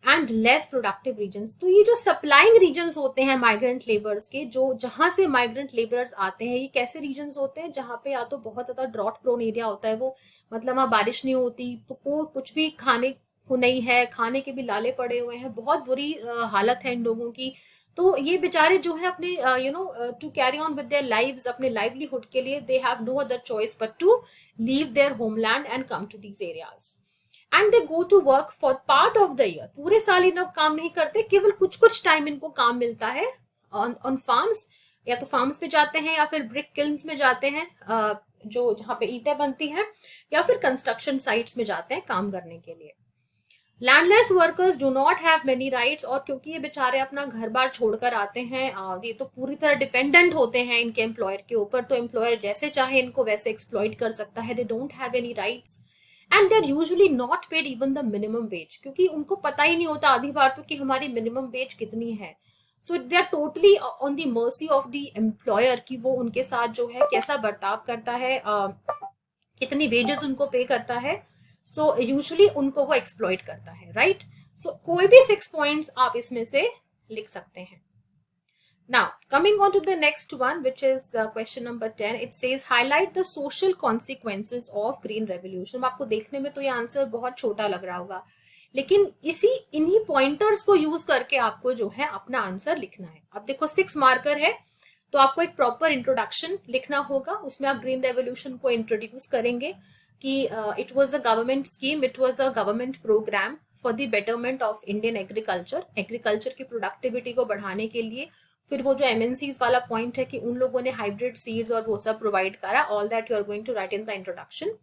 and less productive regions. तो ये जो सप्लाइंग रीजन्स होते हैं माइग्रेंट लेबर्स के, जो जहां से माइग्रेंट लेबर्स आते हैं, ये कैसे रीजन्स होते हैं जहां पे या तो बहुत ज्यादा ड्रॉट प्रोन एरिया होता है, वो मतलब वहां बारिश नहीं होती, तो कुछ भी खाने को नहीं है, खाने के भी लाले पड़े हुए हैं, बहुत बुरी हालत है इन लोगों की। तो ये बेचारे जो है अपने to carry on with their lives, अपने लाइवलीहुड के लिए they have no other choice but to leave their homeland and come to these areas and they go to work for part of the year. पूरे साल इन लोग काम नहीं करते, केवल कुछ कुछ टाइम इनको काम मिलता है ऑन फार्म्स, या तो फार्म्स पे जाते हैं या फिर ब्रिक किल्न्स में जाते हैं, जो जहाँ पे ईंटें बनती हैं, या फिर कंस्ट्रक्शन साइट्स में जाते हैं काम करने के लिए। Landless workers do not have many rights, और क्योंकि ये बेचारे अपना घर बार छोड़कर आते हैं, ये तो पूरी तरह डिपेंडेंट होते हैं इनके एम्प्लॉयर के ऊपर, तो एम्प्लॉयर जैसे चाहे इनको वैसे एक्सप्लॉइट कर सकता है। They don't have any rights and they are usually not paid even the minimum wage, क्योंकि उनको पता ही नहीं होता आधी बार तो कि हमारी मिनिमम वेज कितनी है। So they are totally on the mercy of the employer कि वो उनके साथ जो है कैसा बर्ताव करता है, कितनी वेजेस उनको पे करता है। सो यूजुअली उनको वो एक्सप्लॉइट करता है, राइट। सो कोई भी 6 पॉइंट्स आप इसमें से लिख सकते हैं। Now, coming on to the next one, which is question number 10, it says highlight the social consequences of green revolution। आपको देखने में तो ये आंसर बहुत छोटा लग रहा होगा, लेकिन इन्हीं पॉइंटर्स को यूज करके आपको जो है अपना आंसर लिखना है। अब देखो 6 मार्कर है, तो आपको एक प्रॉपर इंट्रोडक्शन लिखना होगा, उसमें आप ग्रीन रेवोल्यूशन को इंट्रोड्यूस करेंगे कि it was a government scheme, it was a government programme for the betterment of Indian agriculture की प्रोडक्टिविटी को बढ़ाने के लिए। फिर वो जो एमएनसीज वाला पॉइंट है कि उन लोगों ने हाइब्रिड सीड्स और वो सब प्रोवाइड करा, all that you are going to write in the introduction.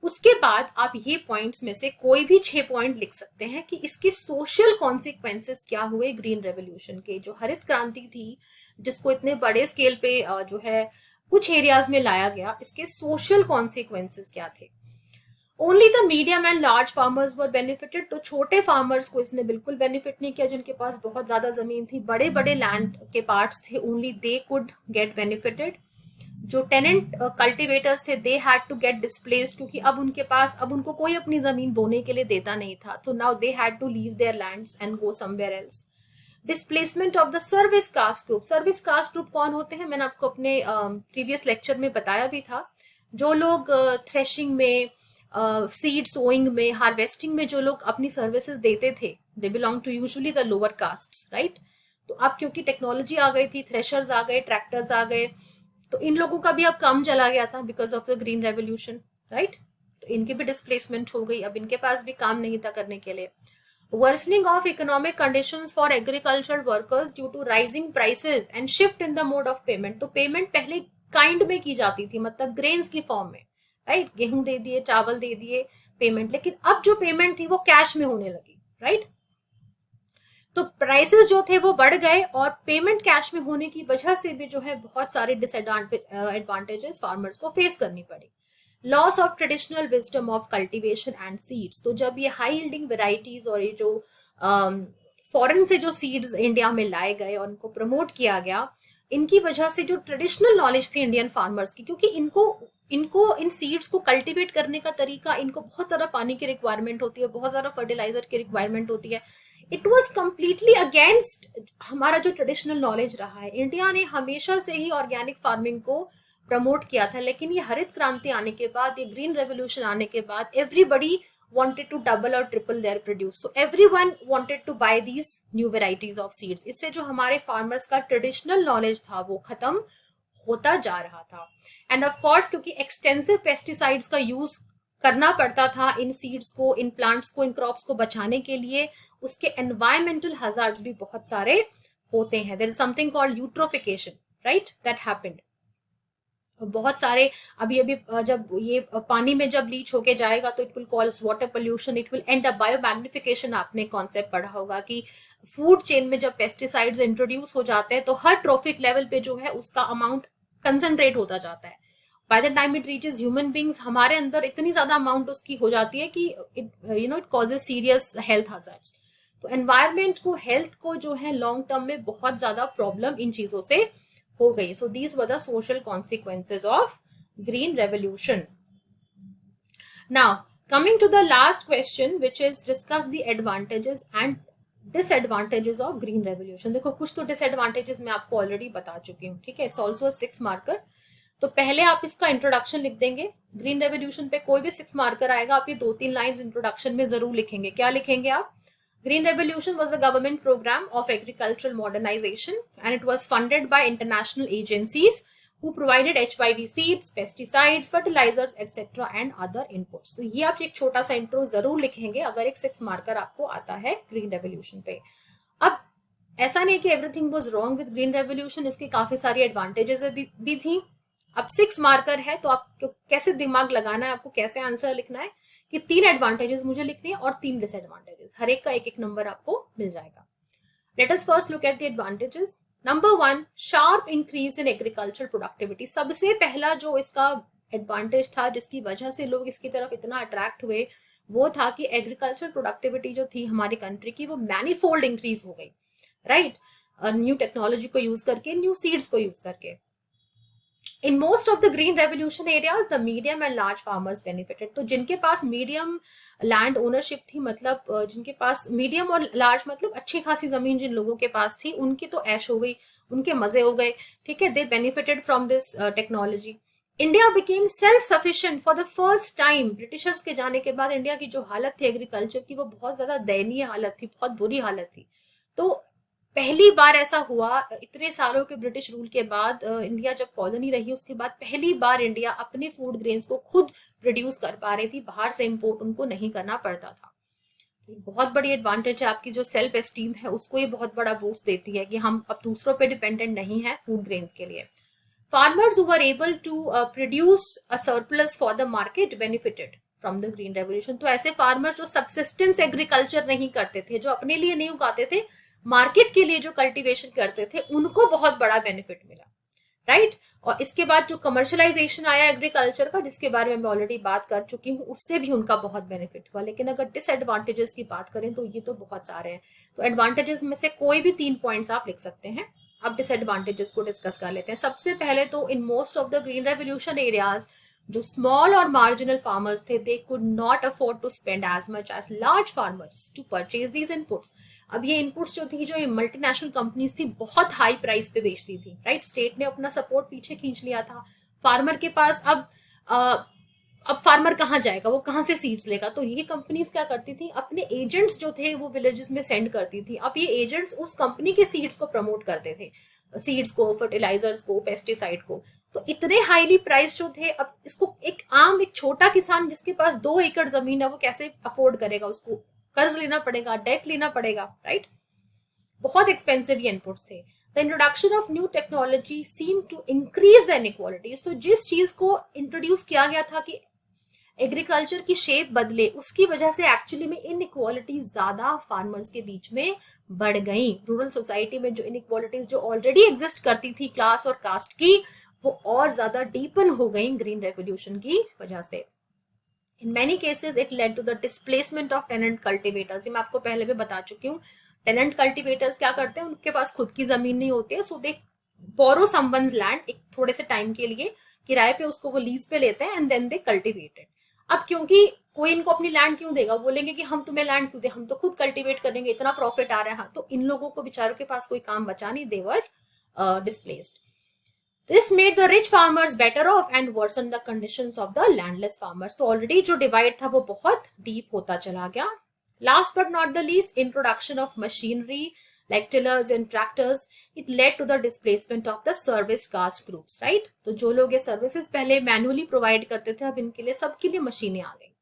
उसके बाद आप ये पॉइंट्स में से कोई भी 6 पॉइंट लिख सकते हैं कि इसके सोशल कॉन्सिक्वेंसेस क्या हुए ग्रीन रेवोल्यूशन के। जो हरित क्रांति थी, जिसको इतने बड़े स्केल पे जो है कुछ एरियाज में लाया गया, इसके सोशल कॉन्सिक्वेंसेस क्या थे। Only the medium and large farmers were benefited, तो छोटे फार्मर्स को इसने बिल्कुल बेनिफिट नहीं किया, जिनके पास बहुत ज्यादा जमीन थी, बड़े बड़े लैंड के पार्ट्स थे, only they could get benefited. जो टेनेंट कल्टिवेटर्स थे, they had to get displaced, क्योंकि अब उनको कोई अपनी जमीन बोने के लिए देता नहीं था, तो now they had to leave their lands and go somewhere else. Displacement of the service caste group. Service caste group कौन होते हैं, मैंने आपको अपने प्रीवियस लेक्चर में बताया भी था। जो लोग थ्रेशिंग में, सीड सोइंग में, हार्वेस्टिंग में जो लोग अपनी सर्विसेज देते थे, they belong to usually the lower castes, right. तो अब क्योंकि टेक्नोलॉजी आ गई थी, थ्रेशर्स आ गए, ट्रैक्टर्स आ गए, तो इन लोगों का भी अब काम चला गया था because of the green revolution, right. तो इनकी भी डिस्प्लेसमेंट हो गई, अब इनके पास भी काम नहीं था करने के लिए। Worsening of economic conditions for agricultural workers due to rising prices and shift in the mode of payment. तो पेमेंट पहले काइंड में की जाती थी, मतलब ग्रेन्स की फॉर्म में, राइट, गेहूं दे दिए, चावल दे दिए पेमेंट, लेकिन अब जो पेमेंट थी वो कैश में होने लगी, राइट। तो प्राइसेस जो थे वो बढ़ गए, और पेमेंट कैश में होने की वजह से भी जो है बहुत सारे डिसएडवांटेजेस फार्मर्स को फेस करनी पड़ी। Loss of traditional wisdom of cultivation and seeds. तो जब ये हाई यील्डिंग वेराइटीज और ये जो फॉरेन से जो सीड्स इंडिया में लाए गए और उनको प्रमोट किया गया, इनकी वजह से जो ट्रेडिशनल नॉलेज थी इंडियन फार्मर्स की, क्योंकि इनको इन सीड्स को कल्टीवेट करने का तरीका, इनको बहुत सारा पानी की रिक्वायरमेंट होती है, बहुत सारा फर्टिलाइजर की रिक्वायरमेंट होती है, इट वॉज कम्प्लीटली अगेंस्ट हमारा जो ट्रेडिशनल नॉलेज रहा है। इंडिया ने हमेशा से ही ऑर्गेनिक फार्मिंग को प्रमोट किया था, लेकिन ये हरित क्रांति आने के बाद, ये ग्रीन रेवोल्यूशन आने के बाद, everybody wanted to double or triple their produce, so everyone wanted to buy these new varieties of seeds। इससे जो हमारे फार्मर्स का ट्रेडिशनल नॉलेज था वो खत्म होता जा रहा था। एंड ऑफ कोर्स क्योंकि एक्सटेंसिव पेस्टिसाइड्स का यूज करना पड़ता था इन सीड्स को, इन प्लांट्स को, इन क्रॉप्स को बचाने के लिए, उसके एनवायरमेंटल हजार्ड्स भी बहुत सारे होते हैं। There is something called eutrophication, right, that happened. बहुत सारे अभी जब ये पानी में जब लीच होके जाएगा तो it will cause water pollution, it will and up biomagnification. आपने कॉन्सेप्ट पढ़ा होगा कि फूड चेन में जब पेस्टिसाइड्स इंट्रोड्यूस हो जाते हैं तो हर ट्रॉफिक लेवल पे जो है उसका अमाउंट कंसंट्रेट होता जाता है। By the time it reaches human beings, हमारे अंदर इतनी ज्यादा अमाउंट उसकी हो जाती है कि it causes serious health hazards. तो एनवायरमेंट को, हेल्थ को जो है लॉन्ग टर्म में बहुत ज्यादा प्रॉब्लम इन चीजों से हो गई। So these were the social consequences of green revolution. Now Coming to the last question, which is discuss the advantages and disadvantages of green revolution. देखो कुछ तो disadvantages मैं आपको ऑलरेडी बता चुकी हूँ, ठीक है. It's also 6 marker. तो पहले आप इसका इंट्रोडक्शन लिख देंगे. ग्रीन रेवोल्यूशन पे कोई भी 6 मार्कर आएगा, आप ये 2-3 लाइंस इंट्रोडक्शन में जरूर लिखेंगे. क्या लिखेंगे आप? Green Revolution was a government program of agricultural modernization and it was funded by international agencies who provided HYV seeds, pesticides, fertilizers, etc. and other inputs. तो ये आप एक छोटा सा इंट्रो जरूर लिखेंगे अगर एक 6 मार्कर आपको आता है ग्रीन रेवोल्यूशन पे. अब ऐसा नहीं कि everything was wrong with green revolution, इसकी काफी सारी एडवांटेजेस भी थी. अब 6 मार्कर है तो आपको कैसे दिमाग लगाना है, आपको कैसे आंसर लिखना है कि 3 एडवांटेजेस मुझे लिखने हैं और 3 डिसएडवांटेजेस. हर एक का एक नंबर आपको मिल जाएगा. Let us first look at the advantages. Number 1, sharp increase in agriculture productivity. सबसे पहला जो इसका एडवांटेज था जिसकी वजह से लोग इसकी तरफ इतना अट्रैक्ट हुए वो था कि एग्रीकल्चर प्रोडक्टिविटी जो थी हमारी कंट्री की वो मैनीफोल्ड इंक्रीज हो गई, राइट. न्यू टेक्नोलॉजी को यूज करके, न्यू सीड्स को यूज करके. In most of the green revolution areas, the medium and large farmers benefited. तो जिनके पास मीडियम लैंड ओनरशिप थी, मतलब जिनके पास मीडियम और लार्ज मतलब अच्छी खासी जमीन जिन लोगों के पास थी, उनकी तो ऐश हो गई, उनके मजे हो गए, ठीक है. They benefited from this technology. India became self sufficient for the first time. Britishers के जाने के बाद इंडिया की जो हालत थी एग्रीकल्चर की वो बहुत ज्यादा दयनीय हालत थी, बहुत बुरी हालत थी. तो पहली बार ऐसा हुआ इतने सालों के ब्रिटिश रूल के बाद, इंडिया जब कॉलोनी रही उसके बाद पहली बार इंडिया अपने फूड ग्रेन्स को खुद प्रोड्यूस कर पा रही थी, बाहर से इंपोर्ट उनको नहीं करना पड़ता था. बहुत बड़ी एडवांटेज है. आपकी जो सेल्फ एस्टीम है उसको ये बहुत बड़ा बूस्ट देती है कि हम अब दूसरों पे डिपेंडेंट नहीं है फूड ग्रेन्स के लिए. Farmers who were able to produce a surplus for the market benefited from the green revolution. तो ऐसे फार्मर जो सब्सिस्टेंस एग्रीकल्चर नहीं करते थे, जो अपने लिए नहीं उगाते थे, मार्केट के लिए जो कल्टीवेशन करते थे, उनको बहुत बड़ा बेनिफिट मिला, राइट. और इसके बाद जो कमर्शलाइजेशन आया एग्रीकल्चर का, जिसके बारे में मैं ऑलरेडी बात कर चुकी हूँ, उससे भी उनका बहुत बेनिफिट हुआ. लेकिन अगर डिसएडवांटेजेस की बात करें तो ये तो बहुत सारे हैं. तो एडवांटेजेस में से कोई भी 3 पॉइंट्स आप लिख सकते हैं. अब डिसएडवांटेजेस को डिस्कस कर लेते हैं. सबसे पहले तो in most of the green revolution areas जो स्मॉल और मार्जिनल फार्मर्स थे, they could not afford to spend as much as large farmers to purchase these inputs. अब ये इनपुट्स जो थी, जो मल्टीनेशनल कंपनीज थी, बहुत हाई प्राइस पे बेचती थी, राइट. स्टेट ने अपना सपोर्ट पीछे खींच लिया था फार्मर के पास. अब फार्मर कहाँ जाएगा, वो कहाँ से सीड्स लेगा? तो ये कंपनीज क्या करती थी, अपने एजेंट्स जो थे वो विलेजेस में सेंड करती थी. अब ये एजेंट्स उस कंपनी के सीड्स को प्रमोट करते थे, सीड्स को, फर्टिलाइजर्स को, पेस्टिसाइड को. तो इतने हाईली प्राइस जो थे, अब इसको एक छोटा किसान जिसके पास 2 एकड़ जमीन है वो कैसे अफोर्ड करेगा? उसको कर्ज लेना पड़ेगा, डेट लेना पड़ेगा, राइट. बहुत एक्सपेंसिव ये इनपुट्स थे. The introduction of new technology seem to increase the inequalities. तो जिस चीज को इंट्रोड्यूस किया गया था कि एग्रीकल्चर की शेप बदले, उसकी वजह से एक्चुअली में इनइक्वालिटीज ज्यादा फार्मर्स के बीच में बढ़ गई. रूरल सोसाइटी में जो इनइक्वालिटीज जो ऑलरेडी एग्जिस्ट करती थी क्लास और कास्ट की, वो और ज्यादा डीपन हो गई ग्रीन रेवोल्यूशन की वजह से. In many cases it led to the displacement of tenant cultivators. मैं आपको पहले भी बता चुकी हूँ. टेनेंट कल्टिवेटर्स क्या करते हैं, उनके पास खुद की जमीन नहीं होती है, सो दे बोरो समवन्स लैंड, एक थोड़े से टाइम के लिए किराए पे उसको वो लीज पे लेते हैं and then they cultivate it. अब क्योंकि कोई इनको अपनी लैंड क्यों देगा, बोलेंगे कि हम तुम्हें लैंड क्यों दे, हम तो खुद कल्टिवेट करेंगे, इतना प्रॉफिट आ रहा है. तो इन लोगों को बेचारों के पास कोई काम बचा नहीं, दे वर displaced. This made the rich farmers better off and worsened the conditions of the landless farmers. तो already जो divide था वो बहुत deep होता चला गया. Last but not the least, introduction of machinery like tillers and tractors, it led to the displacement of the service caste groups, right? तो जो लोग ये services पहले manually provide करते थे, अब इनके लिए सबके लिए मशीनें आ गई.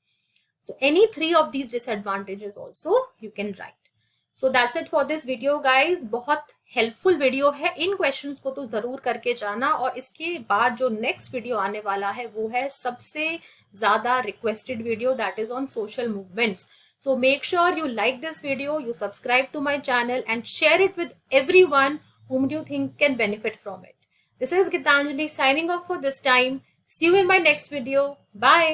So any 3 of these disadvantages also you can write. So that's it for this video guys. बहुत हेल्पफुल वीडियो है. इन क्वेश्चंस को तो जरूर करके जाना. और इसके बाद जो नेक्स्ट वीडियो आने वाला है वो है सबसे ज्यादा requested video, that is on social movements. So make sure you like this video, you subscribe to my channel and share it with everyone whom you think can benefit from it. This is Gitanjali signing off for this time. See you in my next video. Bye.